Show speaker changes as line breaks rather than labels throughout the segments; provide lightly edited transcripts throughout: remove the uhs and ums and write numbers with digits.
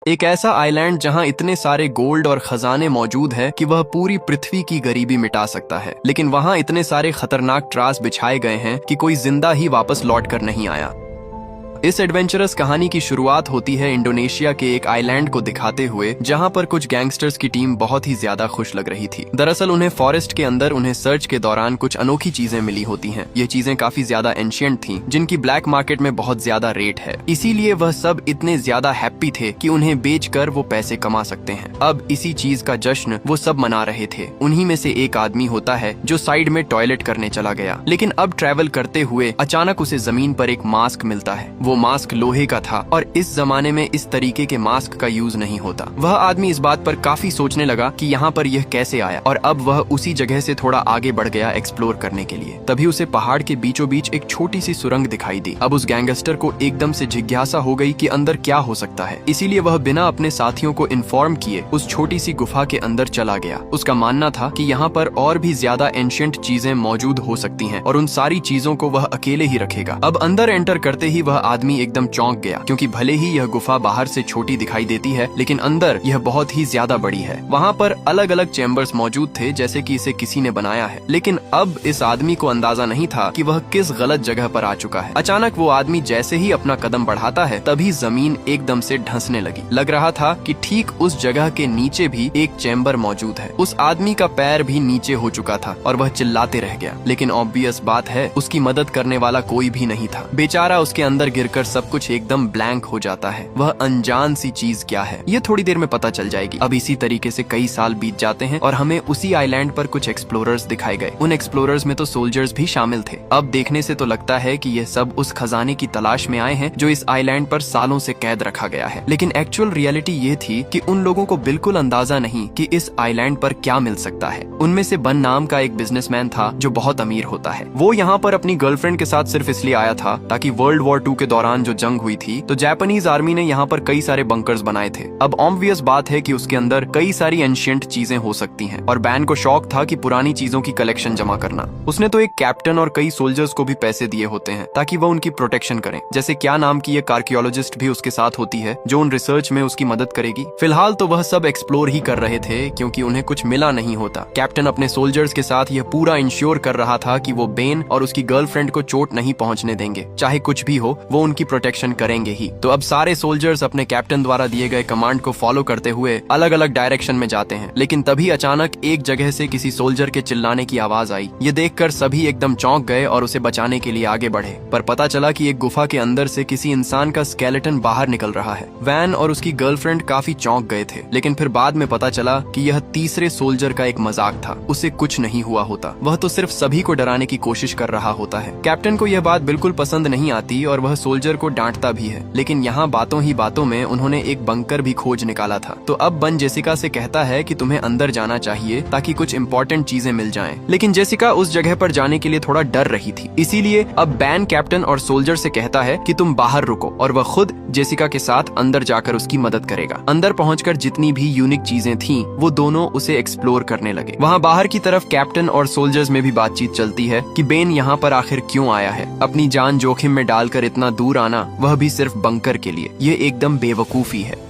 एक ऐसा आइलैंड जहां इतने सारे गोल्ड और खजाने मौजूद है कि वह पूरी पृथ्वी की गरीबी मिटा सकता है, लेकिन वहां इतने सारे खतरनाक ट्रास बिछाए गए हैं कि कोई जिंदा ही वापस लौट कर नहीं आया। इस एडवेंचरस कहानी की शुरुआत होती है इंडोनेशिया के एक आइलैंड को दिखाते हुए, जहां पर कुछ गैंगस्टर्स की टीम बहुत ही ज्यादा खुश लग रही थी। दरअसल उन्हें फॉरेस्ट के अंदर उन्हें सर्च के दौरान कुछ अनोखी चीजें मिली होती हैं। ये चीजें काफी ज्यादा एंशिएंट थीं, जिनकी ब्लैक मार्केट में बहुत ज्यादा रेट है। इसीलिए वह सब इतने ज्यादा हैप्पी थे कि उन्हें बेचकर वो पैसे कमा सकते हैं। अब इसी चीज का जश्न वो सब मना रहे थे। उन्हीं में से एक आदमी होता है जो साइड में टॉयलेट करने चला गया, लेकिन अब ट्रेवल करते हुए अचानक उसे जमीन पर एक मास्क मिलता है। वो मास्क लोहे का था और इस जमाने में इस तरीके के मास्क का यूज नहीं होता। वह आदमी इस बात पर काफी सोचने लगा कि यहाँ पर यह कैसे आया, और अब वह उसी जगह से थोड़ा आगे बढ़ गया एक्सप्लोर करने के लिए। तभी उसे पहाड़ के बीचों बीच एक छोटी सी सुरंग दिखाई दी। अब उस गैंगस्टर को एकदम से जिज्ञासा हो गई कि अंदर क्या हो सकता है, इसीलिए वह बिना अपने साथियों को इन्फॉर्म किए उस छोटी सी गुफा के अंदर चला गया। उसका मानना था कि यहाँ पर और भी ज्यादा एंशिएंट चीजें मौजूद हो सकती हैं और उन सारी चीजों को वह अकेले ही रखेगा। अब अंदर एंटर करते ही वह आदमी एकदम चौंक गया, क्योंकि भले ही यह गुफा बाहर से छोटी दिखाई देती है, लेकिन अंदर यह बहुत ही ज्यादा बड़ी है। वहाँ पर अलग अलग चैम्बर्स मौजूद थे, जैसे कि इसे किसी ने बनाया है। लेकिन अब इस आदमी को अंदाजा नहीं था कि वह किस गलत जगह पर आ चुका है। अचानक वो आदमी जैसे ही अपना कदम बढ़ाता है, तभी जमीन एकदम से धंसने लगी। लग रहा था कि ठीक उस जगह के नीचे भी एक चैम्बर मौजूद है। उस आदमी का पैर भी नीचे हो चुका था और वह चिल्लाते रह गया, लेकिन ऑब्वियस बात है उसकी मदद करने वाला कोई भी नहीं था। बेचारा उसके अंदर गिरकर सब कुछ एकदम ब्लैंक हो जाता है। वह अनजान सी चीज क्या है, ये थोड़ी देर में पता चल जाएगी। अब इसी तरीके से कई साल बीत जाते हैं और हमें उसी आइलैंड पर कुछ एक्सप्लोरर्स दिखाए गए। उन एक्सप्लोरर्स में तो सोल्जर्स भी शामिल थे। अब देखने से तो लगता है कि ये सब उस खजाने की तलाश में आए हैं जो इस आइलैंड पर सालों से कैद रखा गया है। लेकिन एक्चुअल रियलिटी ये थी कि उन लोगों को बिल्कुल अंदाजा नहीं कि इस आइलैंड पर क्या मिल सकता है। उनमें से बन नाम का एक बिजनेसमैन था जो बहुत अमीर होता है। वो यहाँ पर अपनी गर्लफ्रेंड के साथ सिर्फ इसलिए आया था ताकि वर्ल्ड वॉर 2 के दौरान जो जंग हुई थी, तो जापानीज आर्मी ने यहाँ पर कई सारे बंकर्स बनाए थे। अब ऑब्वियस बात है कि उसके अंदर कई सारी एंशिएंट चीजें हो सकती हैं, और बैन को शौक था कि पुरानी चीजों की कलेक्शन जमा करना। उसने तो एक कैप्टन और कई सोल्जर्स को भी पैसे दिए होते हैं ताकि वह उनकी प्रोटेक्शन करें। जैसे क्या नाम की एक आर्कियोलॉजिस्ट भी उसके साथ होती है जो उन रिसर्च में उसकी मदद करेगी। फिलहाल तो वह सब एक्सप्लोर ही कर रहे थे, क्योंकि उन्हें कुछ मिला नहीं होता। कैप्टन अपने सोल्जर्स के साथ यह पूरा इंश्योर कर रहा था कि वो बेन और उसकी गर्लफ्रेंड को चोट नहीं पहुंचने देंगे। चाहे कुछ भी हो, वो उनकी प्रोटेक्शन करेंगे ही। तो अब सारे सोल्जर्स अपने कैप्टन द्वारा दिए गए कमांड को फॉलो करते हुए अलग अलग डायरेक्शन में जाते हैं। लेकिन तभी अचानक एक जगह से किसी सोल्जर के चिल्लाने की आवाज आई। ये देखकर सभी एकदम चौंक गए और उसे बचाने के लिए आगे बढ़े, पर पता चला कि एक गुफा के अंदर से किसी इंसान का स्केलेटन बाहर निकल रहा है। वैन और उसकी गर्लफ्रेंड काफी चौंक गए थे, लेकिन फिर बाद में पता चला कि यह तीसरे सोल्जर का एक मजाक था। उसे कुछ नहीं हुआ होता, वह तो सिर्फ सभी को डराने की कोशिश कर रहा होता है। कैप्टन को यह बात बिल्कुल पसंद नहीं आती और वह सोल्जर को डांटता भी है। लेकिन यहाँ बातों ही बातों में उन्होंने एक बंकर भी खोज निकाला था। तो अब बन जेसिका से कहता है कि तुम्हें अंदर जाना चाहिए ताकि कुछ इंपॉर्टेंट चीजें मिल जाएं। लेकिन जेसिका उस जगह पर जाने के लिए थोड़ा डर रही थी, इसीलिए अब बैन कैप्टन और सोल्जर से कहता है कि तुम बाहर रुको, और वह खुद जेसिका के साथ अंदर जाकर उसकी मदद करेगा। अंदर पहुंचकर जितनी भी यूनिक चीजें थीं, वो दोनों उसे एक्सप्लोर करने लगे। वहाँ बाहर की तरफ कैप्टन और सोल्जर्स में भी बातचीत चलती है कि बेन यहाँ पर आखिर क्यों आया है, अपनी जान जोखिम में डालकर इतना दूर आना, वह भी सिर्फ बंकर के लिए। ये एकदम बेवकूफी है।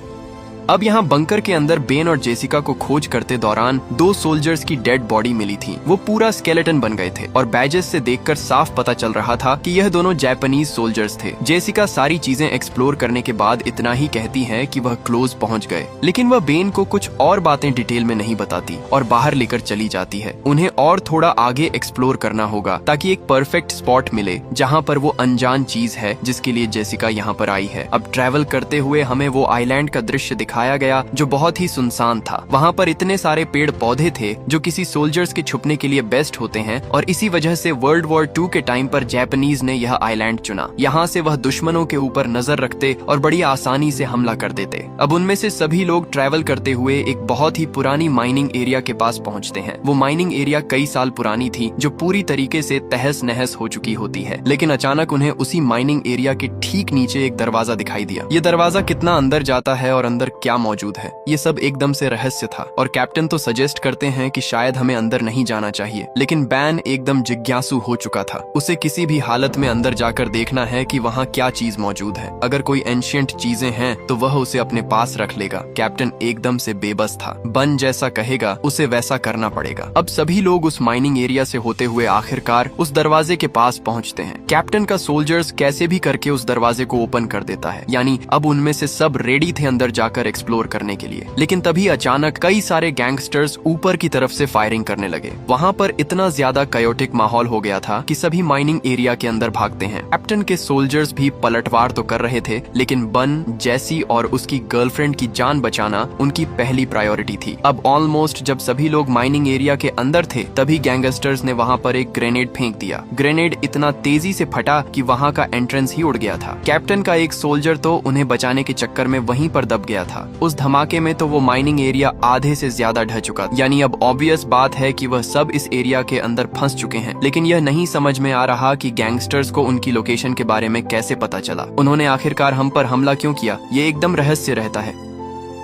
अब यहाँ बंकर के अंदर बेन और जेसिका को खोज करते दौरान 2 सोल्जर्स की डेड बॉडी मिली थी। वो पूरा स्केलेटन बन गए थे और बैजेस से देखकर साफ पता चल रहा था कि यह दोनों जापानीज सोल्जर्स थे। जेसिका सारी चीजें एक्सप्लोर करने के बाद इतना ही कहती है कि वह क्लोज पहुंच गए, लेकिन वह बेन को कुछ और बातें डिटेल में नहीं बताती और बाहर लेकर चली जाती है। उन्हें और थोड़ा आगे एक्सप्लोर करना होगा ताकि एक परफेक्ट स्पॉट मिले जहाँ पर वो अनजान चीज है जिसके लिए जेसिका यहाँ पर आई है। अब ट्रैवल करते हुए हमें वो आइलैंड का दृश्य दिखाया गया जो बहुत ही सुनसान था। वहाँ पर इतने सारे पेड़ पौधे थे जो किसी सोल्जर्स के छुपने के लिए बेस्ट होते हैं, और इसी वजह से वर्ल्ड वॉर 2 के टाइम पर जापानीज ने यह आइलैंड चुना। यहाँ से वह दुश्मनों के ऊपर नजर रखते और बड़ी आसानी से हमला कर देते। अब उनमें से सभी लोग ट्रैवल करते हुए एक बहुत ही पुरानी माइनिंग एरिया के पास पहुँचते हैं। वो माइनिंग एरिया कई साल पुरानी थी, जो पूरी तरीके से तहस नहस हो चुकी होती है। लेकिन अचानक उन्हें उसी माइनिंग एरिया के ठीक नीचे एक दरवाजा दिखाई दिया। ये दरवाजा कितना अंदर जाता है और अंदर क्या क्या मौजूद है। ये सब एकदम से रहस्य था और कैप्टन तो सजेस्ट करते हैं कि शायद हमें अंदर नहीं जाना चाहिए, लेकिन बैन एकदम जिज्ञासु हो चुका था। उसे किसी भी हालत में अंदर जाकर देखना है कि वहाँ क्या चीज मौजूद है। अगर कोई एंशिएंट चीजें हैं तो वह उसे अपने पास रख लेगा। कैप्टन एकदम से बेबस था। बन जैसा कहेगा उसे वैसा करना पड़ेगा। अब सभी लोग उस माइनिंग एरिया से होते हुए आखिरकार उस दरवाजे के पास पहुंचते हैं। कैप्टन का सोल्जर्स कैसे भी करके उस दरवाजे को ओपन कर देता है, यानी अब उनमें से सब रेडी थे अंदर जाकर एक्सप्लोर करने के लिए। लेकिन तभी अचानक कई सारे गैंगस्टर्स ऊपर की तरफ से फायरिंग करने लगे। वहाँ पर इतना ज्यादा कायोटिक माहौल हो गया था कि सभी माइनिंग एरिया के अंदर भागते हैं। कैप्टन के सोल्जर्स भी पलटवार तो कर रहे थे, लेकिन बन, जैसी और उसकी गर्लफ्रेंड की जान बचाना उनकी पहली प्रायोरिटी थी। अब ऑलमोस्ट जब सभी लोग माइनिंग एरिया के अंदर थे तभी गैंगस्टर्स ने वहाँ पर एक ग्रेनेड फेंक दिया। ग्रेनेड इतना तेजी से फटा कि वहाँ का एंट्रेंस ही उड़ गया था। कैप्टन का एक सोल्जर तो उन्हें बचाने के चक्कर में वहीं पर दब गया था। उस धमाके में तो वो माइनिंग एरिया आधे से ज्यादा ढह चुका था। यानी अब ऑब्वियस बात है कि वह सब इस एरिया के अंदर फंस चुके हैं। लेकिन यह नहीं समझ में आ रहा कि गैंगस्टर्स को उनकी लोकेशन के बारे में कैसे पता चला। उन्होंने आखिरकार हम पर हमला क्यों किया, ये एकदम रहस्य रहता है।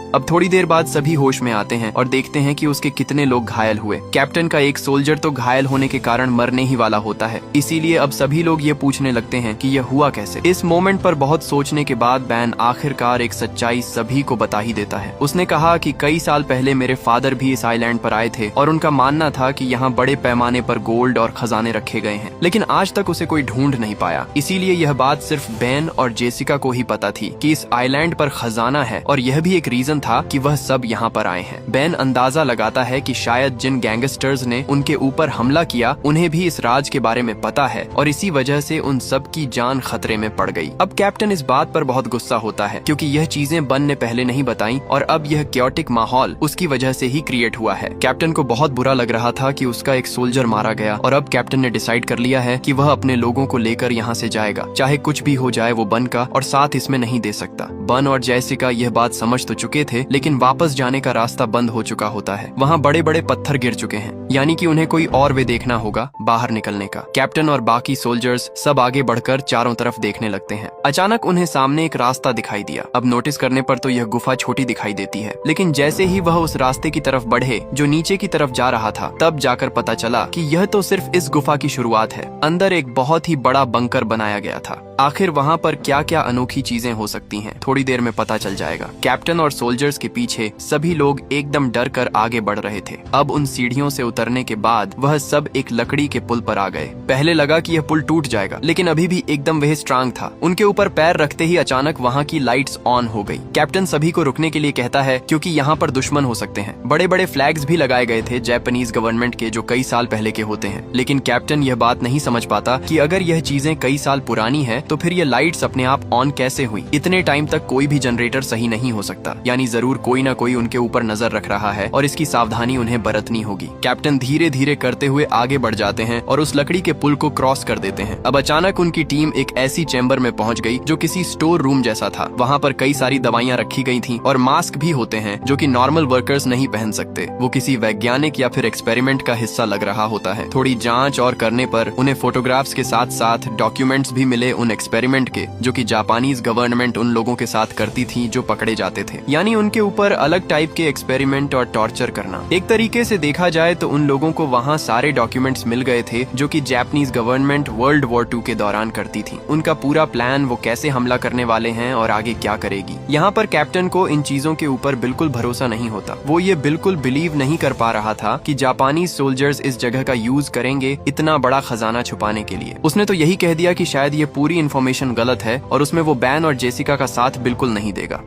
अब थोड़ी देर बाद सभी होश में आते हैं और देखते हैं कि उसके कितने लोग घायल हुए। कैप्टन का एक सोल्जर तो घायल होने के कारण मरने ही वाला होता है। इसीलिए अब सभी लोग ये पूछने लगते हैं कि यह हुआ कैसे। इस मोमेंट पर बहुत सोचने के बाद बैन आखिरकार एक सच्चाई सभी को बता ही देता है। उसने कहा कि कई साल पहले मेरे फादर भी इस आइलैंड पर आए थे और उनका मानना था कि यहाँ बड़े पैमाने पर गोल्ड और खजाने रखे गए हैं, लेकिन आज तक उसे कोई ढूंढ नहीं पाया। इसीलिए यह बात सिर्फ बैन और जेसिका को ही पता थी कि इस आइलैंड पर खजाना है, और यह भी एक रीजन था कि वह सब यहाँ पर आए हैं। बैन अंदाजा लगाता है कि शायद जिन गैंगस्टर्स ने उनके ऊपर हमला किया उन्हें भी इस राज के बारे में पता है और इसी वजह से उन सब की जान खतरे में पड़ गई। अब कैप्टन इस बात पर बहुत गुस्सा होता है क्योंकि यह चीजें बन ने पहले नहीं बताई और अब यह क्योटिक माहौल उसकी वजह से ही क्रिएट हुआ है। कैप्टन को बहुत बुरा लग रहा था कि उसका एक सोल्जर मारा गया और अब कैप्टन ने डिसाइड कर लिया है कि वह अपने लोगों को लेकर यहाँ से जाएगा, चाहे कुछ भी हो जाए वो बन का और साथ इसमें नहीं दे सकता। बन और जैसिका यह बात समझ तो चुके थे, लेकिन वापस जाने का रास्ता बंद हो चुका होता है। वहाँ बड़े बड़े पत्थर गिर चुके हैं, यानी कि उन्हें कोई और वे देखना होगा बाहर निकलने का। कैप्टन और बाकी सोल्जर्स सब आगे बढ़कर चारों तरफ देखने लगते हैं। अचानक उन्हें सामने एक रास्ता दिखाई दिया। अब नोटिस करने पर तो यह गुफा छोटी दिखाई देती है, लेकिन जैसे ही वह उस रास्ते की तरफ बढ़े जो नीचे की तरफ जा रहा था, तब जाकर पता चला कि यह तो सिर्फ इस गुफा की शुरुआत है। अंदर एक बहुत ही बड़ा बंकर बनाया गया था। आखिर वहाँ पर क्या क्या अनोखी चीजें हो सकती हैं, थोड़ी देर में पता चल जाएगा। कैप्टन और सोल्जर्स के पीछे सभी लोग एकदम डर कर आगे बढ़ रहे थे। अब उन सीढ़ियों से उतरने के बाद वह सब एक लकड़ी के पुल पर आ गए। पहले लगा कि यह पुल टूट जाएगा, लेकिन अभी भी एकदम वह स्ट्रांग था। उनके ऊपर पैर रखते ही अचानक वहाँ की लाइट्स ऑन हो गई। कैप्टन सभी को रुकने के लिए कहता है क्योंकि यहाँ पर दुश्मन हो सकते हैं। बड़े बड़े फ्लैग्स भी लगाए गए थे जापानीज गवर्नमेंट के, जो कई साल पहले के होते हैं। लेकिन कैप्टन यह बात नहीं समझ पाता कि अगर यह चीजें कई साल पुरानी है तो फिर ये लाइट्स अपने आप ऑन कैसे हुई। इतने टाइम तक कोई भी जनरेटर सही नहीं हो सकता, यानी जरूर कोई ना कोई उनके ऊपर नजर रख रहा है और इसकी सावधानी उन्हें बरतनी होगी। कैप्टन धीरे धीरे करते हुए आगे बढ़ जाते हैं और उस लकड़ी के पुल को क्रॉस कर देते हैं। अब अचानक उनकी टीम एक ऐसी चैम्बर में पहुंच गई जो किसी स्टोर रूम जैसा था। वहाँ पर कई सारी दवाइयाँ रखी गई थी और मास्क भी होते हैं जो कि नॉर्मल वर्कर्स नहीं पहन सकते। वो किसी वैज्ञानिक या फिर एक्सपेरिमेंट का हिस्सा लग रहा होता है। थोड़ी जांच और करने पर उन्हें फोटोग्राफ्स के साथ साथ डॉक्यूमेंट्स भी मिले उन एक्सपेरिमेंट के, जो कि जापानीज गवर्नमेंट उन लोगों के साथ करती थी जो पकड़े जाते थे। यानी उनके ऊपर अलग टाइप के एक्सपेरिमेंट और टॉर्चर करना। एक तरीके से देखा जाए तो उन लोगों को वहाँ सारे डॉक्यूमेंट्स मिल गए थे जो कि जापानीज गवर्नमेंट वर्ल्ड वॉर 2 के दौरान करती थी। उनका पूरा प्लान, वो कैसे हमला करने वाले हैं और आगे क्या करेगी। यहाँ पर कैप्टन को इन चीजों के ऊपर बिल्कुल भरोसा नहीं होता। वो ये बिल्कुल बिलीव नहीं कर पा रहा था कि जापानी सोल्जर्स इस जगह का यूज करेंगे इतना बड़ा खजाना छुपाने के लिए। उसने तो यही कह दिया कि शायद ये पूरी इन्फॉर्मेशन गलत है और उसमें वो बैन और जेसिका का साथ बिल्कुल नहीं देगा।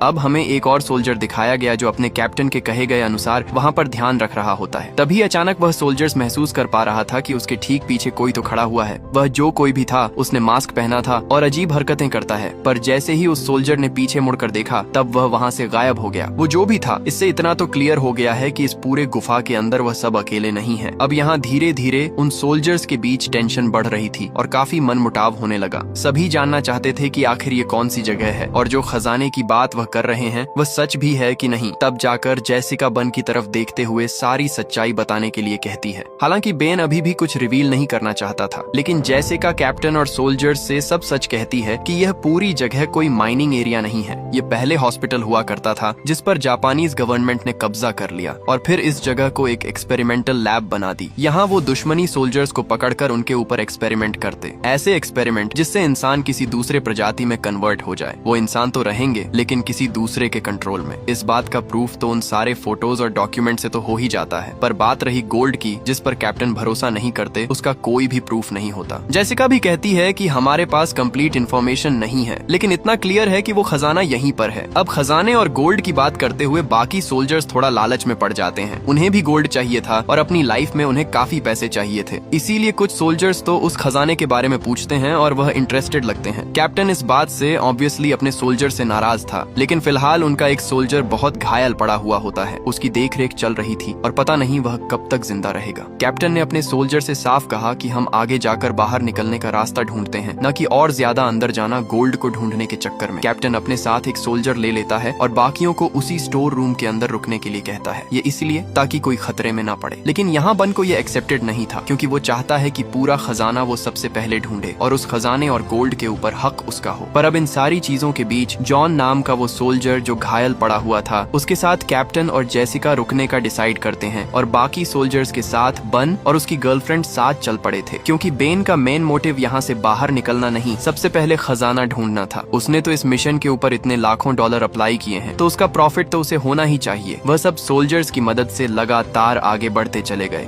अब हमें एक और सोल्जर दिखाया गया जो अपने कैप्टन के कहे गए अनुसार वहाँ पर ध्यान रख रहा होता है। तभी अचानक वह सोल्जर्स महसूस कर पा रहा था कि उसके ठीक पीछे कोई तो खड़ा हुआ है। वह जो कोई भी था उसने मास्क पहना था और अजीब हरकतें करता है, पर जैसे ही उस सोल्जर ने पीछे मुड़कर देखा तब वह वहाँ से गायब हो गया। वो जो भी था, इससे इतना तो क्लियर हो गया है कि इस पूरे गुफा के अंदर वह सब अकेले नहीं है। अब यहाँ धीरे धीरे उन सोल्जर्स के बीच टेंशन बढ़ रही थी और काफी मनमुटाव होने लगा। सभी जानना चाहते थे कि आखिर ये कौन सी जगह है और जो खजाने की बात वह कर रहे हैं वह सच भी है कि नहीं। तब जाकर जेसिका बन की तरफ देखते हुए सारी सच्चाई बताने के लिए कहती है। हालांकि बेन अभी भी कुछ रिवील नहीं करना चाहता था, लेकिन जेसिका कैप्टन और सोल्जर्स से सब सच कहती है कि यह पूरी जगह कोई माइनिंग एरिया नहीं है। ये पहले हॉस्पिटल हुआ करता था जिस पर जापानीज गवर्नमेंट ने कब्जा कर लिया और फिर इस जगह को एक एक्सपेरिमेंटल लैब बना दी। यहाँ वो दुश्मनी सोल्जर्स को पकड़कर उनके ऊपर एक्सपेरिमेंट करते, ऐसे एक्सपेरिमेंट जिससे इंसान किसी दूसरे प्रजाति में कन्वर्ट हो जाए। वो इंसान तो रहेंगे लेकिन किसी दूसरे के कंट्रोल में। इस बात का प्रूफ तो उन सारे फोटोज और डॉक्यूमेंट से तो हो ही जाता है, पर बात रही गोल्ड की जिस पर कैप्टन भरोसा नहीं करते, उसका कोई भी प्रूफ नहीं होता। जेसिका भी कहती है कि हमारे पास कंप्लीट इन्फॉर्मेशन नहीं है, लेकिन इतना क्लियर है कि वो खजाना यहीं पर है। अब खजाने और गोल्ड की बात करते हुए बाकी सोल्जर्स थोड़ा लालच में पड़ जाते हैं। उन्हें भी गोल्ड चाहिए था और अपनी लाइफ में उन्हें काफी पैसे चाहिए थे, इसीलिए कुछ सोल्जर्स तो उस खजाने के बारे में पूछते हैं और वह इंटरेस्टेड लगते हैं। कैप्टन इस बात से ऑब्वियसली अपने सोल्जर से नाराज था, लेकिन फिलहाल उनका एक सोल्जर बहुत घायल पड़ा हुआ होता है। उसकी देखरेख चल रही थी और पता नहीं वह कब तक जिंदा रहेगा। कैप्टन ने अपने सोल्जर से साफ कहा कि हम आगे जाकर बाहर निकलने का रास्ता ढूंढते हैं, न कि और ज्यादा अंदर जाना गोल्ड को ढूंढने के चक्कर में। कैप्टन अपने साथ एक सोल्जर ले लेता है और बाकियों को उसी स्टोर रूम के अंदर रुकने के लिए कहता है। ये इसलिए ताकि कोई खतरे में ना पड़े। लेकिन यहाँ बन को ये एक्सेप्टेड नहीं था, क्योंकि वो चाहता है कि पूरा खजाना वो सबसे पहले ढूंढे और उस खजाने और गोल्ड के ऊपर हक उसका हो। पर अब इन सारी चीजों के बीच जॉन नाम का वो सोल्जर जो घायल पड़ा हुआ था, उसके साथ कैप्टन और जेसिका रुकने का डिसाइड करते हैं और बाकी सोल्जर्स के साथ बन और उसकी गर्लफ्रेंड साथ चल पड़े थे, क्योंकि बेन का मेन मोटिव यहाँ से बाहर निकलना नहीं, सबसे पहले खजाना ढूंढना था। उसने तो इस मिशन के ऊपर इतने लाखों डॉलर अप्लाई किए हैं, तो उसका प्रॉफिट तो उसे होना ही चाहिए। वह सब सोल्जर्स की मदद से लगातार आगे बढ़ते चले गए।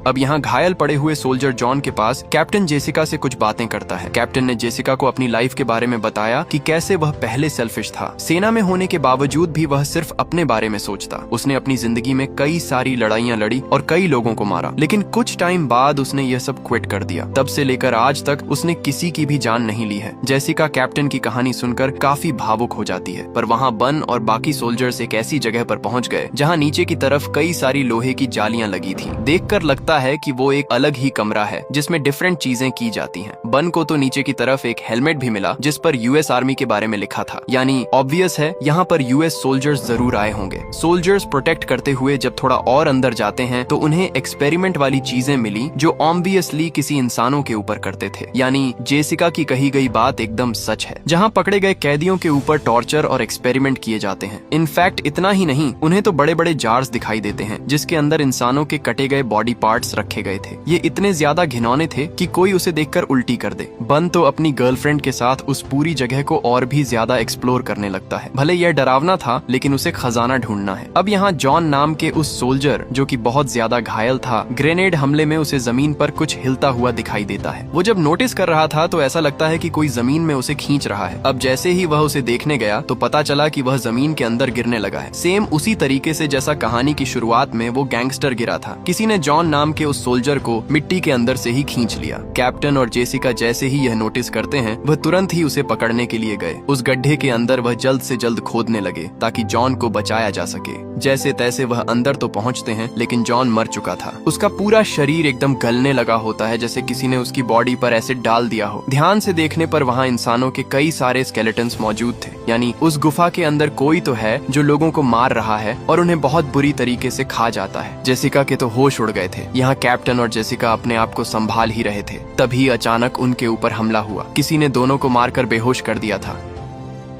अब यहाँ घायल पड़े हुए सोल्जर जॉन के पास कैप्टन जेसिका से कुछ बातें करता है। कैप्टन ने जेसिका को अपनी लाइफ के बारे में बताया कि कैसे वह पहले सेल्फिश था। सेना में होने के बावजूद भी वह सिर्फ अपने बारे में सोचता। उसने अपनी जिंदगी में कई सारी लड़ाइयाँ लड़ी और कई लोगों को मारा, लेकिन कुछ टाइम बाद उसने यह सब क्विट कर दिया। तब से लेकर आज तक उसने किसी की भी जान नहीं ली है। जेसिका कैप्टन की कहानी सुनकर काफी भावुक हो जाती है, पर वहाँ बन और बाकी सोल्जर्स एक ऐसी जगह पर पहुँच गए जहाँ नीचे की तरफ कई सारी लोहे की जालियां लगी थी। देखकर लगता है कि वो एक अलग ही कमरा है जिसमें डिफरेंट चीजें की जाती हैं। बन को तो नीचे की तरफ एक हेलमेट भी मिला जिस पर यूएस आर्मी के बारे में लिखा था, यानी ऑब्वियस है यहाँ पर यूएस सोल्जर्स जरूर आए होंगे। सोल्जर्स प्रोटेक्ट करते हुए जब थोड़ा और अंदर जाते हैं तो उन्हें एक्सपेरिमेंट वाली चीजें मिली जो ऑब्वियसली किसी इंसानों के ऊपर करते थे, यानी जेसिका की कही गई बात एकदम सच है। जहाँ पकड़े गए कैदियों के ऊपर टॉर्चर और एक्सपेरिमेंट किए जाते हैं। इनफैक्ट इतना ही नहीं, उन्हें तो बड़े बड़े जार्स दिखाई देते हैं जिसके अंदर इंसानों के कटे गए बॉडी पार्ट्स रखे गए थे। ये इतने ज्यादा घिनौने थे कि कोई उसे देखकर उल्टी कर दे। बन तो अपनी गर्लफ्रेंड के साथ उस पूरी जगह को और भी ज्यादा एक्सप्लोर करने लगता है। भले यह डरावना था, लेकिन उसे खजाना ढूंढना है। अब यहाँ जॉन नाम के उस सोल्जर जो कि बहुत ज्यादा घायल था, ग्रेनेड हमले में उसे जमीन पर कुछ हिलता हुआ दिखाई देता है। वो जब नोटिस कर रहा था तो ऐसा लगता है कि कोई जमीन में उसे खींच रहा है। अब जैसे ही वह उसे देखने गया तो पता चला कि वह जमीन के अंदर गिरने लगा है, सेम उसी तरीके से जैसा कहानी की शुरुआत में वो गैंगस्टर गिरा था। किसी ने जॉन नाम के उस सोल्जर को मिट्टी के अंदर से ही खींच लिया। कैप्टन और जेसिका जैसे ही यह नोटिस करते हैं, वह तुरंत ही उसे पकड़ने के लिए गए। उस गड्ढे के अंदर वह जल्द से जल्द खोदने लगे ताकि जॉन को बचाया जा सके। जैसे तैसे वह अंदर तो पहुंचते हैं, लेकिन जॉन मर चुका था। उसका पूरा शरीर एकदम गलने लगा होता है, जैसे किसी ने उसकी बॉडी पर एसिड डाल दिया हो। ध्यान से देखने पर वहाँ इंसानों के कई सारे स्केलेटन्स मौजूद थे, यानी उस गुफा के अंदर कोई तो है जो लोगों को मार रहा है और उन्हें बहुत बुरी तरीके से खा जाता है। जेसिका के तो होश उड़ गए थे। यहाँ कैप्टन और जेसिका अपने आप को संभाल ही रहे थे, तभी अचानक उनके ऊपर हमला हुआ। किसी ने दोनों को मारकर बेहोश कर दिया था।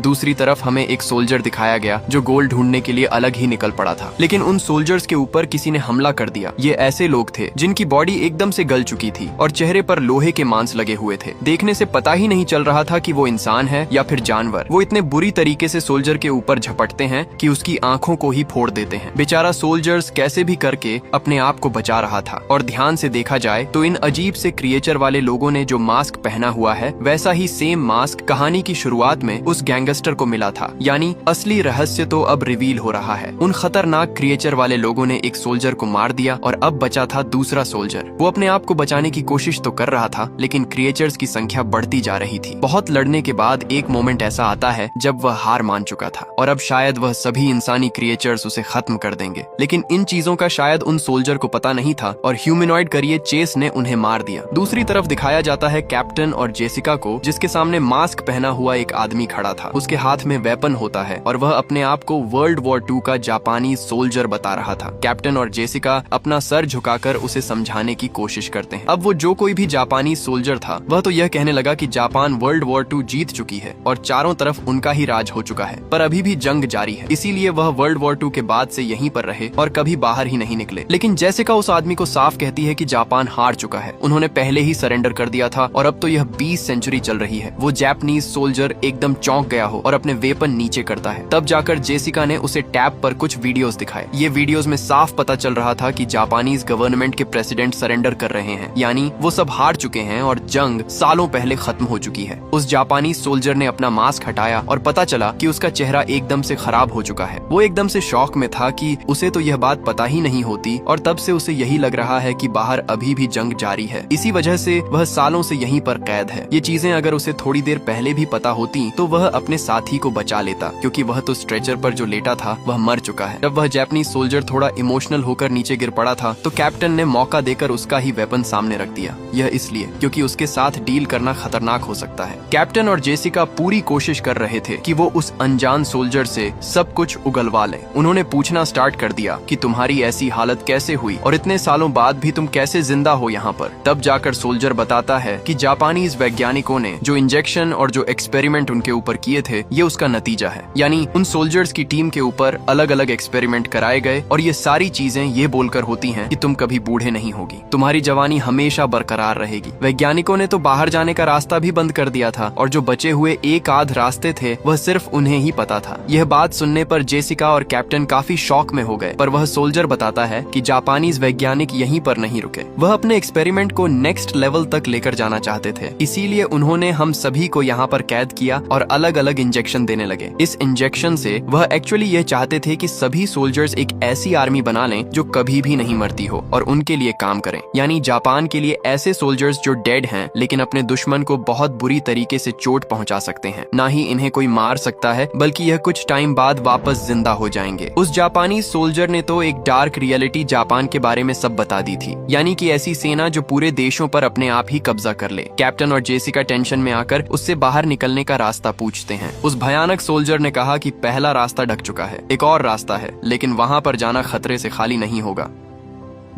दूसरी तरफ हमें एक सोल्जर दिखाया गया जो गोल्ड ढूंढने के लिए अलग ही निकल पड़ा था, लेकिन उन सोल्जर्स के ऊपर किसी ने हमला कर दिया। ये ऐसे लोग थे जिनकी बॉडी एकदम से गल चुकी थी और चेहरे पर लोहे के मांस लगे हुए थे। देखने से पता ही नहीं चल रहा था कि वो इंसान है या फिर जानवर। वो इतने बुरी तरीके से सोल्जर के ऊपर झपटते हैं कि उसकी आंखों को ही फोड़ देते हैं। बेचारा सोल्जर्स कैसे भी करके अपने आप को बचा रहा था। और ध्यान से देखा जाए तो इन अजीब से क्रिएचर वाले लोगों ने जो मास्क पहना हुआ है, वैसा ही सेम मास्क कहानी की शुरुआत में उस गैंगस्टर को मिला था। यानी असली रहस्य तो अब रिवील हो रहा है। उन खतरनाक क्रिएचर वाले लोगों ने एक सोल्जर को मार दिया और अब बचा था दूसरा सोल्जर। वो अपने आप को बचाने की कोशिश तो कर रहा था, लेकिन क्रिएचर्स की संख्या बढ़ती जा रही थी। बहुत लड़ने के बाद एक मोमेंट ऐसा आता है जब वह हार मान चुका था और अब शायद वह सभी इंसानी क्रिएचर्स उसे खत्म कर देंगे। लेकिन इन चीजों का शायद उन सोल्जर को पता नहीं था और ह्यूमनॉइड करिए चेस ने उन्हें मार दिया। दूसरी तरफ दिखाया जाता है कैप्टन और जेसिका को, जिसके सामने मास्क पहना हुआ एक आदमी खड़ा था। उसके हाथ में वेपन होता है और वह अपने आप को वर्ल्ड वॉर 2 का जापानी सोल्जर बता रहा था। कैप्टन और जेसिका अपना सर झुकाकर उसे समझाने की कोशिश करते हैं। अब वो जो कोई भी जापानी सोल्जर था वह तो यह कहने लगा कि जापान वर्ल्ड वॉर 2 जीत चुकी है और चारों तरफ उनका ही राज हो चुका है, पर अभी भी जंग जारी है, इसीलिए वह वर्ल्ड वॉर 2 के बाद से यहीं पर रहे और कभी बाहर ही नहीं निकले। लेकिन जेसिका उस आदमी को साफ कहती है कि जापान हार चुका है, उन्होंने पहले ही सरेंडर कर दिया था और अब तो यह 20 सेंचुरी चल रही है। वो जापानीज सोल्जर एकदम चौंक गया हो और अपने वेपन नीचे करता है। तब जाकर जेसिका ने उसे टैब पर कुछ वीडियोस दिखाए। ये वीडियोस में साफ पता चल रहा था कि जापानीज गवर्नमेंट के प्रेसिडेंट सरेंडर कर रहे हैं, यानी वो सब हार चुके हैं और जंग सालों पहले खत्म हो चुकी है। उस जापानी सोल्जर ने अपना मास्क हटाया और पता चला कि उसका चेहरा एकदम से खराब हो चुका है। वो एकदम से शॉक में था कि उसे तो यह बात पता ही नहीं होती और तब से उसे यही लग रहा है कि बाहर अभी भी जंग जारी है। इसी वजह से वह सालों से यहीं पर कैद है। ये चीजें अगर उसे थोड़ी देर पहले भी पता होती तो वह अपने साथी को बचा लेता, क्योंकि वह तो स्ट्रेचर पर जो लेटा था वह मर चुका है। जब वह जापानी सोल्जर थोड़ा इमोशनल होकर नीचे गिर पड़ा था तो कैप्टन ने मौका देकर उसका ही वेपन सामने रख दिया। यह इसलिए क्योंकि उसके साथ डील करना खतरनाक हो सकता है। कैप्टन और जेसिका पूरी कोशिश कर रहे थे कि वो उस अनजान सोल्जर से सब कुछ उगलवा लें। उन्होंने पूछना स्टार्ट कर दिया कि तुम्हारी ऐसी हालत कैसे हुई और इतने सालों बाद भी तुम कैसे जिंदा हो यहाँ पर। तब जाकर सोल्जर बताता है कि जापानीज वैज्ञानिकों ने जो इंजेक्शन और जो एक्सपेरिमेंट उनके ऊपर किए थे ये उसका नतीजा है, यानी उन सोल्जर्स की टीम के ऊपर अलग अलग एक्सपेरिमेंट कराए गए और ये सारी चीजें ये बोलकर होती हैं कि तुम कभी बूढ़े नहीं होगी, तुम्हारी जवानी हमेशा बरकरार रहेगी। वैज्ञानिकों ने तो बाहर जाने का रास्ता भी बंद कर दिया था और जो बचे हुए एक आध रास्ते थे वह सिर्फ उन्हें ही पता था। यह बात सुनने पर जेसिका और कैप्टन काफी शॉक में हो गए, पर वह सोल्जर बताता है कि जापानीज वैज्ञानिक यहीं पर नहीं रुके। वह अपने एक्सपेरिमेंट को नेक्स्ट लेवल तक लेकर जाना चाहते थे, इसीलिए उन्होंने हम सभी को यहाँ पर कैद किया और अलग अलग इंजेक्शन देने लगे। इस इंजेक्शन से वह एक्चुअली यह चाहते थे कि सभी सोल्जर्स एक ऐसी आर्मी बना लें जो कभी भी नहीं मरती हो और उनके लिए काम करें, यानी जापान के लिए ऐसे सोल्जर्स जो डेड हैं लेकिन अपने दुश्मन को बहुत बुरी तरीके से चोट पहुंचा सकते हैं। ना ही इन्हें कोई मार सकता है बल्कि यह कुछ टाइम बाद वापस जिंदा हो जाएंगे। उस जापानी सोल्जर ने तो एक डार्क रियलिटी जापान के बारे में सब बता दी थी, यानी कि ऐसी सेना जो पूरे देशों पर अपने आप ही कब्जा कर ले। कैप्टन और जेसिका टेंशन में आकर उससे बाहर निकलने का रास्ता पूछते हैं। उस भयानक सोल्जर ने कहा कि पहला रास्ता ढक चुका है, एक और रास्ता है, लेकिन वहां पर जाना खतरे से खाली नहीं होगा।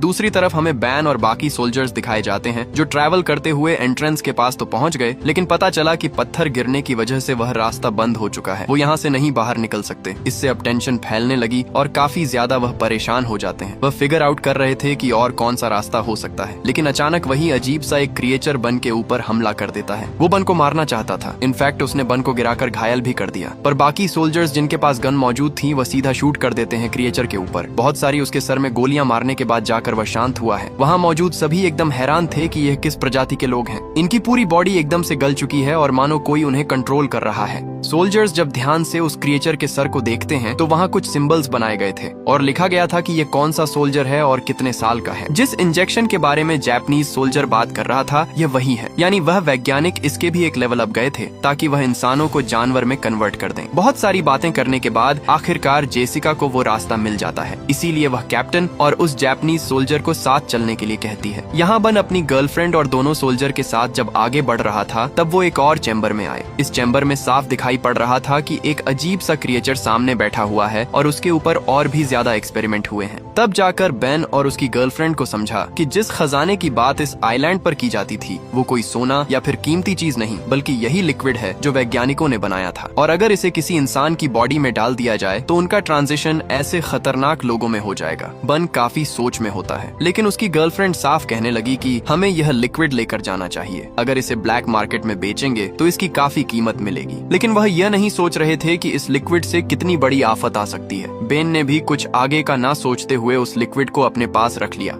दूसरी तरफ हमें बैन और बाकी सोल्जर्स दिखाए जाते हैं जो ट्रैवल करते हुए एंट्रेंस के पास तो पहुंच गए, लेकिन पता चला कि पत्थर गिरने की वजह से वह रास्ता बंद हो चुका है। वो यहाँ से नहीं बाहर निकल सकते। इससे अब टेंशन फैलने लगी और काफी ज्यादा वह परेशान हो जाते हैं। वह फिगर आउट कर रहे थे कि और कौन सा रास्ता हो सकता है, लेकिन अचानक वही अजीब सा एक क्रिएचर बन के ऊपर हमला कर देता है। वो बन को मारना चाहता था, इनफैक्ट उसने बन को गिराकर घायल भी कर दिया, पर बाकी सोल्जर्स जिनके पास गन मौजूद थी वह सीधा शूट कर देते हैं क्रिएचर के ऊपर। बहुत सारी उसके सर में गोलियां मारने के बाद जाकर वह शांत हुआ है। वहाँ मौजूद सभी एकदम हैरान थे कि यह किस प्रजाति के लोग हैं। इनकी पूरी बॉडी एकदम से गल चुकी है और मानो कोई उन्हें कंट्रोल कर रहा है। सोल्जर्स जब ध्यान से उस क्रिएचर के सर को देखते हैं तो वहाँ कुछ सिंबल्स बनाए गए थे और लिखा गया था कि ये कौन सा सोल्जर है और कितने साल का है। जिस इंजेक्शन के बारे में जापानीज सोल्जर बात कर रहा था यह वही है, यानी वह वैज्ञानिक इसके भी एक लेवल अप गए थे ताकि वह इंसानों को जानवर में कन्वर्ट कर दें। बहुत सारी बातें करने के बाद आखिरकार जेसिका को वो रास्ता मिल जाता है, इसीलिए वह कैप्टन और उस जापानीज सोल्जर को साथ चलने के लिए कहती है। यहाँ बन अपनी गर्लफ्रेंड और दोनों सोल्जर के साथ जब आगे बढ़ रहा था तब वो एक और चैम्बर में आए। इस चैम्बर में साफ दिखाई पड़ रहा था कि एक अजीब सा क्रिएचर सामने बैठा हुआ है और उसके ऊपर और भी ज्यादा एक्सपेरिमेंट हुए हैं। तब जाकर बेन और उसकी गर्लफ्रेंड को समझा कि जिस खजाने की बात इस आइलैंड पर की जाती थी वो कोई सोना या फिर कीमती चीज नहीं बल्कि यही लिक्विड है जो वैज्ञानिकों ने बनाया था, और अगर इसे किसी इंसान की बॉडी में डाल दिया जाए तो उनका ट्रांजिशन ऐसे खतरनाक लोगों में हो जाएगा। बन काफी सोच में होता है, लेकिन उसकी गर्लफ्रेंड साफ कहने लगी कि हमें यह लिक्विड लेकर जाना चाहिए, अगर इसे ब्लैक मार्केट में बेचेंगे तो इसकी काफी कीमत मिलेगी। लेकिन वह यह नहीं सोच रहे थे कि इस लिक्विड से कितनी बड़ी आफत आ सकती है। बेन ने भी कुछ आगे का ना सोचते हुए उस लिक्विड को अपने पास रख लिया।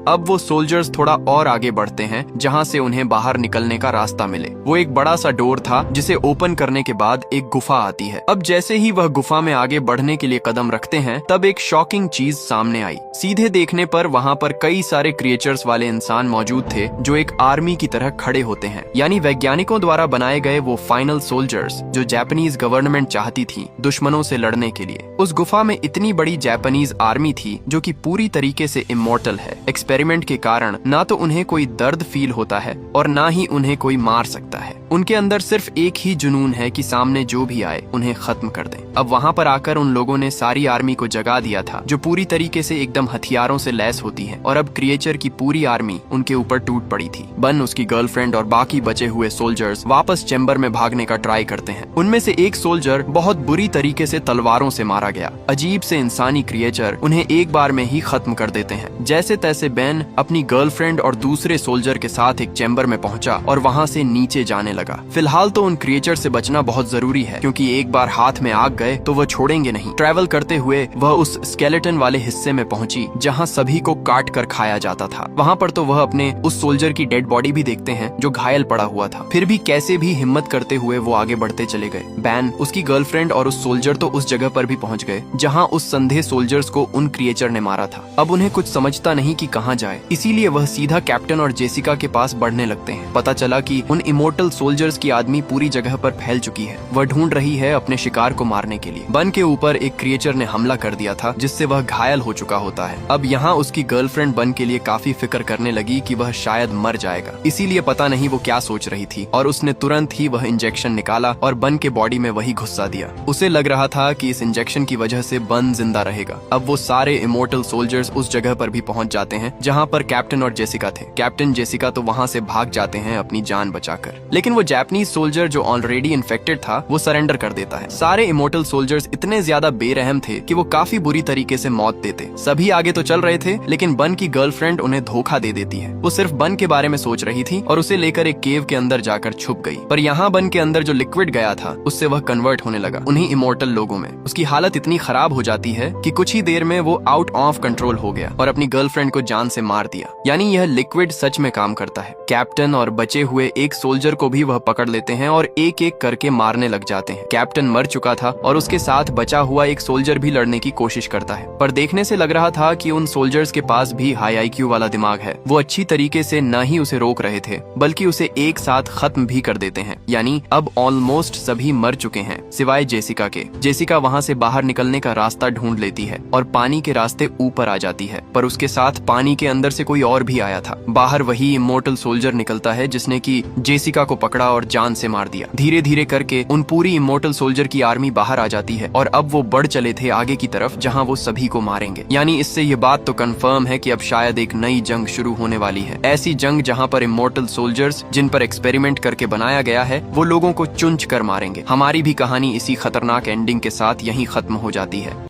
अब वो सोल्जर्स थोड़ा और आगे बढ़ते हैं जहां से उन्हें बाहर निकलने का रास्ता मिले। वो एक बड़ा सा डोर था जिसे ओपन करने के बाद एक गुफा आती है। अब जैसे ही वह गुफा में आगे बढ़ने के लिए कदम रखते हैं तब एक शॉकिंग चीज सामने आई। सीधे देखने पर वहां पर कई सारे क्रिएचर्स वाले इंसान मौजूद थे जो एक आर्मी की तरह खड़े होते हैं, यानी वैज्ञानिकों द्वारा बनाए गए वो फाइनल सोल्जर्स जो जापानीज गवर्नमेंट चाहती थी दुश्मनों से लड़ने के लिए। उस गुफा में इतनी बड़ी जापानीज आर्मी थी जो कि पूरी तरीके से इमॉर्टल है। एक्सपेरिमेंट के कारण ना तो उन्हें कोई दर्द फील होता है और ना ही उन्हें कोई मार सकता है। उनके अंदर सिर्फ एक ही जुनून है कि सामने जो भी आए उन्हें खत्म कर दें। अब वहाँ पर आकर उन लोगों ने सारी आर्मी को जगा दिया था, जो पूरी तरीके से एकदम हथियारों से लैस होती है, और अब क्रिएचर की पूरी आर्मी उनके ऊपर टूट पड़ी थी। बन, उसकी गर्लफ्रेंड और बाकी बचे हुए सोल्जर्स वापस चैम्बर में भागने का ट्राई करते हैं। उनमें से एक सोल्जर बहुत बुरी तरीके से तलवारों से मारा गया। अजीब से इंसानी क्रिएचर उन्हें एक बार में ही खत्म कर देते हैं। जैसे तैसे बेन अपनी गर्लफ्रेंड और दूसरे सोल्जर के साथ एक चैम्बर में पहुंचा और वहां से नीचे जाने लगा। फिलहाल तो उन क्रिएचर से बचना बहुत जरूरी है, क्योंकि एक बार हाथ में आग गए तो वह छोड़ेंगे नहीं। ट्रैवल करते हुए वह उस स्केलेटन वाले हिस्से में पहुंची जहां सभी को काट कर खाया जाता था। वहां पर तो वह अपने उस सोल्जर की डेड बॉडी भी देखते हैं जो घायल पड़ा हुआ था। फिर भी कैसे भी हिम्मत करते हुए वो आगे बढ़ते चले गए। बैन, उसकी गर्लफ्रेंड और उस सोल्जर तो उस जगह पर भी पहुंच गए जहां उस संदेह सोल्जर्स को उन क्रिएचर ने मारा था। अब उन्हें कुछ समझता नहीं कि कहां जाए, इसीलिए वह सीधा कैप्टन और जेसिका के पास बढ़ने लगते हैं। पता चला कि उन इमोर्टल सोल्जर्स की आदमी पूरी जगह पर फैल चुकी है। वह ढूंढ रही है अपने शिकार को मारने के लिए। बन के ऊपर एक क्रिएचर ने हमला कर दिया था, जिससे वह घायल हो चुका होता है। अब यहाँ उसकी गर्लफ्रेंड बन के लिए काफी फिक्र करने लगी कि वह शायद मर जाएगा, इसीलिए पता नहीं वो क्या सोच रही थी, और उसने तुरंत ही वह इंजेक्शन निकाला और बन के बॉडी में वही घुसा दिया। उसे लग रहा था कि इस इंजेक्शन की वजह से बन जिंदा रहेगा। अब वो सारे इमोर्टल सोल्जर्स उस जगह पर भी पहुंच जाते हैं जहां पर कैप्टन और जेसिका थे। कैप्टन जेसिका तो वहां से भाग जाते हैं अपनी जान बचाकर, लेकिन वो जापानीज सोल्जर जो ऑलरेडी इन्फेक्टेड था वो सरेंडर कर देता है। सारे इमोर्टल सोल्जर्स इतने ज्यादा बेरहम थे कि वो काफी बुरी तरीके से मौत देते। सभी आगे तो चल रहे थे, लेकिन बन की गर्लफ्रेंड उन्हें धोखा दे देती है। वो सिर्फ बन के बारे में सोच रही थी और उसे लेकर एक केव के अंदर जाकर छुप गई। पर यहाँ बन के अंदर जो लिक्विड गया था उससे वह कन्वर्ट होने लगा उन्हीं इमोर्टल लोगों में। उसकी हालत इतनी खराब हो जाती है कि कुछ ही देर में वो आउट ऑफ कंट्रोल हो गया और अपनी गर्लफ्रेंड को जान से मार दिया। यानी यह लिक्विड सच में काम करता है। कैप्टन और बचे हुए एक सोल्जर को भी वह पकड़ लेते हैं और एक एक करके मारने लग जाते हैं। कैप्टन मर चुका था और उसके साथ बचा हुआ एक सोल्जर भी लड़ने की कोशिश करता है, पर देखने से लग रहा था कि उन सोल्जर्स के पास भी हाई आईक्यू वाला दिमाग है। वो अच्छी तरीके से न ही उसे रोक रहे थे, बल्कि उसे एक साथ खत्म भी कर देते हैं। यानी अब ऑलमोस्ट सभी मर चुके हैं सिवाय जेसिका के। जेसिका वहाँ से बाहर निकलने का रास्ता ढूंढ लेती है और पानी के रास्ते ऊपर आ जाती है, पर उसके साथ पानी के अंदर से कोई और भी आया था। बाहर वही इमोर्टल सोल्जर निकलता है जिसने की जेसिका को पकड़ा और जान से मार दिया। धीरे धीरे करके उन पूरी इमोर्टल सोल्जर की आर्मी बाहर आ जाती है और अब वो बढ़ चले थे आगे की तरफ जहां वो सभी को मारेंगे। यानी इससे ये बात तो कंफर्म है कि अब शायद एक नई जंग शुरू होने वाली है। ऐसी जंग जहां पर इमोर्टल सोल्जर्स जिन पर एक्सपेरिमेंट करके बनाया गया है वो लोगों को चुंच कर मारेंगे। हमारी भी कहानी इसी खतरनाक एंडिंग के साथ यहीं खत्म हो जाती है।